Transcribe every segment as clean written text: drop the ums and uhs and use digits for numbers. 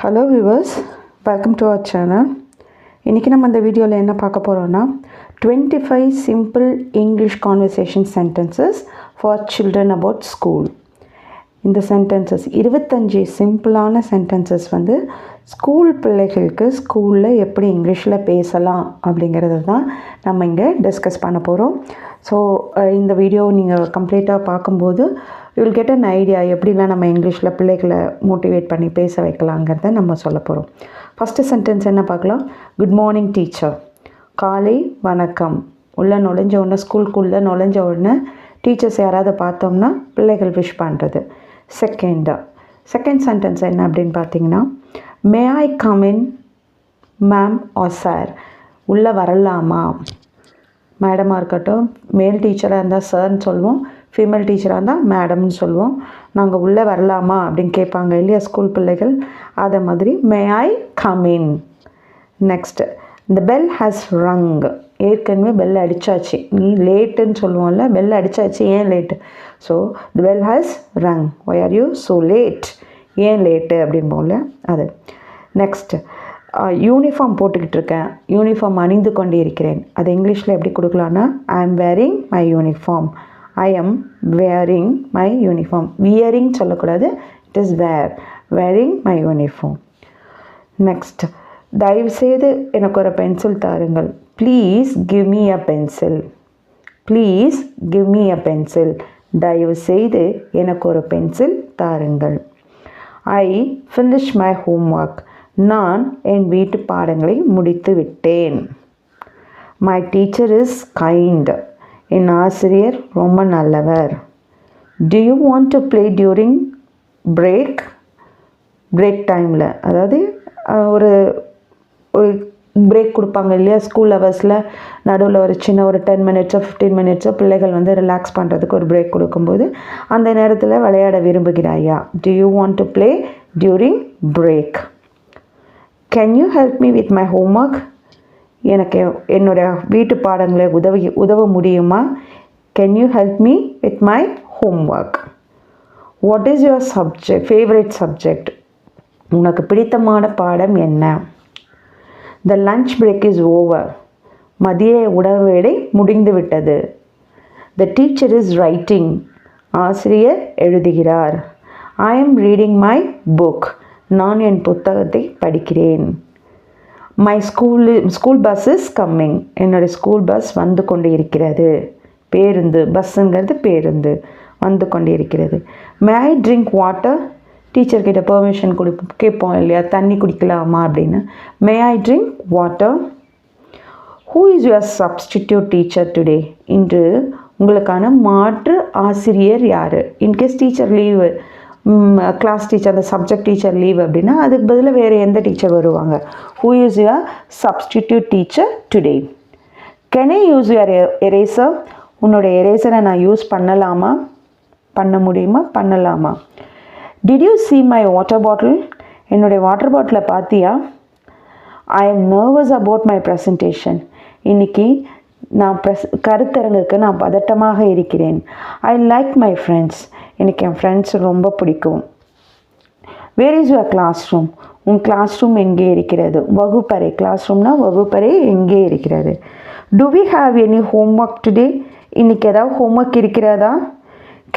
Hello viewers, welcome to our channel. இன்றைக்கி நம்ம இந்த வீடியோவில் என்ன பார்க்க போகிறோன்னா 25 simple English conversation sentences for children about school. இந்த சென்டென்சஸ் 25 சிம்பிளான சென்டென்சஸ் வந்து ஸ்கூல் பிள்ளைகளுக்கு ஸ்கூலில் எப்படி இங்கிலீஷில் பேசலாம் அப்படிங்கிறது தான் நம்ம இங்கே டிஸ்கஸ் பண்ண போகிறோம். ஸோ இந்த வீடியோ நீங்கள் கம்ப்ளீட்டாக பார்க்கும்போது you will get an idea எப்படிலாம் நம்ம இங்கிலீஷில் பிள்ளைகளை மோட்டிவேட் பண்ணி பேச வைக்கலாங்கிறத நம்ம சொல்ல போகிறோம். ஃபஸ்ட்டு சென்டென்ஸ் என்ன பார்க்கலாம்? Good morning teacher. காலை வணக்கம். உள்ளே நுழைஞ்ச உடனே, ஸ்கூலுக்குள்ளே நுழைஞ்ச உடனே டீச்சர்ஸ் யாராவது பார்த்தோம்னா பிள்ளைகள் விஷ் பண்ணுறது. செகண்ட் சென்டென்ஸ் என்ன அப்படின்னு பார்த்தீங்கன்னா, may I come in ma'am or sir. உள்ளே வரலாமா? மேடமாக இருக்கட்டும், மேல் டீச்சராக இருந்தால் சார்ன்னு சொல்லுவோம், ஃபீமேல் டீச்சராக இருந்தால் மேடம்னு சொல்லுவோம். நாங்கள் உள்ளே வரலாமா அப்படின்னு கேட்பாங்க இல்லையா ஸ்கூல் பிள்ளைகள், அதை மாதிரி may I come in. Next, இந்த பெல் ஹேஸ் ரங். ஏற்கனவே பெல் அடித்தாச்சு, நீ லேட்டுன்னு சொல்லுவோம்ல, பெல் அடித்தாச்சு, ஏன் late? So the bell has rung, why are you so late, ஏன் லேட்டு அப்படிம்போம்ல அது. நெக்ஸ்ட்டு, யூனிஃபார்ம் போட்டுக்கிட்டு இருக்கேன், யூனிஃபார்ம் அணிந்து கொண்டு இருக்கிறேன். அது இங்கிலீஷில் எப்படி கொடுக்கலான்னா, I am wearing my uniform. I am wearing my uniform. Wearing சொல்லக்கூடாது, it is wearing my uniform. Next, தயவுசெய்து எனக்கு ஒரு பென்சில் தாருங்கள். Please give me a pencil. Please give me a pencil. தயவுசெய்து எனக்கு ஒரு பென்சில் தாருங்கள். I finish my homework. நான் என் வீட்டு பாடங்களை முடித்து விட்டேன். My teacher is kind. என் ஆசிரியர் ரொம்ப நல்லவர். Do you want to play during break டைமில், அதாவது ஒரு பிரேக் கொடுப்பாங்க இல்லையா ஸ்கூல் ஹவர்ஸில், நடுவில் ஒரு சின்ன ஒரு 10 மினிட்ஸோ 15 மினிட்ஸோ பிள்ளைகள் வந்து ரிலாக்ஸ் பண்ணுறதுக்கு ஒரு பிரேக் கொடுக்கும்போது அந்த நேரத்தில் விளையாட விரும்புகிறாயா? Do you want to play during break? Can you help me with my homework? எனக்கு என்னுடைய வீட்டு பாடங்களை உதவ முடியுமா? Can you help me with my homework? What is your favourite subject? உனக்கு பிடித்தமான பாடம் என்ன? The lunch break is over. மதிய உணவு வேளை முடிந்து விட்டது. The teacher is writing. ஆசிரியர் எழுதுகிறார். I am reading my book. நான் என் புத்தகத்தை படிக்கிறேன். My school bus is coming. என்னுடைய ஸ்கூல் பஸ் வந்து கொண்டு இருக்கிறது. பேருந்து, பஸ்ஸுங்கிறது பேருந்து, வந்து கொண்டு இருக்கிறது. May I drink water? டீச்சர்கிட்ட பெர்மிஷன் கேட்போம் இல்லையா, தண்ணி குடிக்கலாமா அப்படின்னு. May I drink water? Who is your substitute teacher today? இன்று உங்களுக்கான மாற்று ஆசிரியர் யார்? In case teacher leave, class teacher, அந்த சப்ஜெக்ட் டீச்சர் லீவ் அப்படின்னா அதுக்கு பதிலாக வேறு எந்த டீச்சர் வருவாங்க? Who is your substitute teacher today? Can I use your eraser? உன்னோட எரேசரை நான் யூஸ் பண்ணலாமா? பண்ண முடியுமா? பண்ணலாமா? Did you see my water bottle? என்னுடைய வாட்டர் பாட்டிலை பார்த்தியா? I am nervous about my presentation. இன்றைக்கி நான் கருத்தரங்குக்கு நான் பதட்டமாக இருக்கிறேன். I like my friends. எனக்கு என் ஃப்ரெண்ட்ஸ் ரொம்ப பிடிக்கும். Where is your classroom? உன் கிளாஸ் ரூம் எங்கே இருக்கிறது? வகுப்பறை. கிளாஸ் ரூம்னா வகுப்பறை எங்கே இருக்கிறது? Do we have any homework today? இன்றைக்கி ஏதாவது ஹோம்ஒர்க் இருக்கிறதா?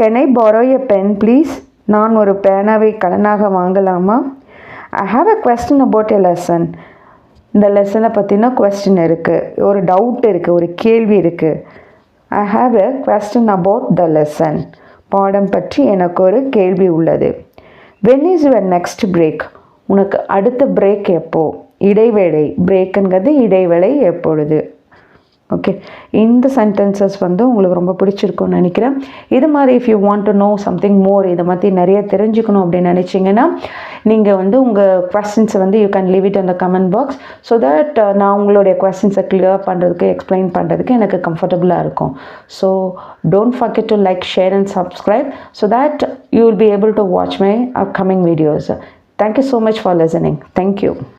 Can I borrow a pen please? நான் ஒரு பேனாவை கடனாக வாங்கலாமா? I have a question about a lesson. இந்த லெசனை பற்றின கொஸ்டின் இருக்குது, ஒரு டவுட் இருக்குது, ஒரு கேள்வி இருக்குது. I have a question about the lesson. பாடம் பற்றி எனக்கு ஒரு கேள்வி உள்ளது. When is your next break? உனக்கு அடுத்த பிரேக் எப்போ? இடைவேளை. பிரேக்குங்கிறது இடைவேளை எப்பொழுது? ஓகே, இந்த சென்டென்சஸ் வந்து உங்களுக்கு ரொம்ப பிடிச்சிருக்குன்னு நினைக்கிறேன். இது மாதிரி if you want to know something more, இதை மாதிரி நிறைய தெரிஞ்சுக்கணும் அப்படின்னு நினச்சிங்கன்னா நீங்கள் வந்து உங்கள் கொஸ்டின்ஸை வந்து you can leave it in the comment box. So that நான் உங்களுடைய கொஸ்டின்ஸை கிளியர் பண்ணுறதுக்கு, எக்ஸ்பிளைன் பண்ணுறதுக்கு எனக்கு கம்ஃபர்டபுளாக இருக்கும். So don't forget to like, share and subscribe so that you will be able to watch my upcoming videos. Thank you so much for listening. Thank you.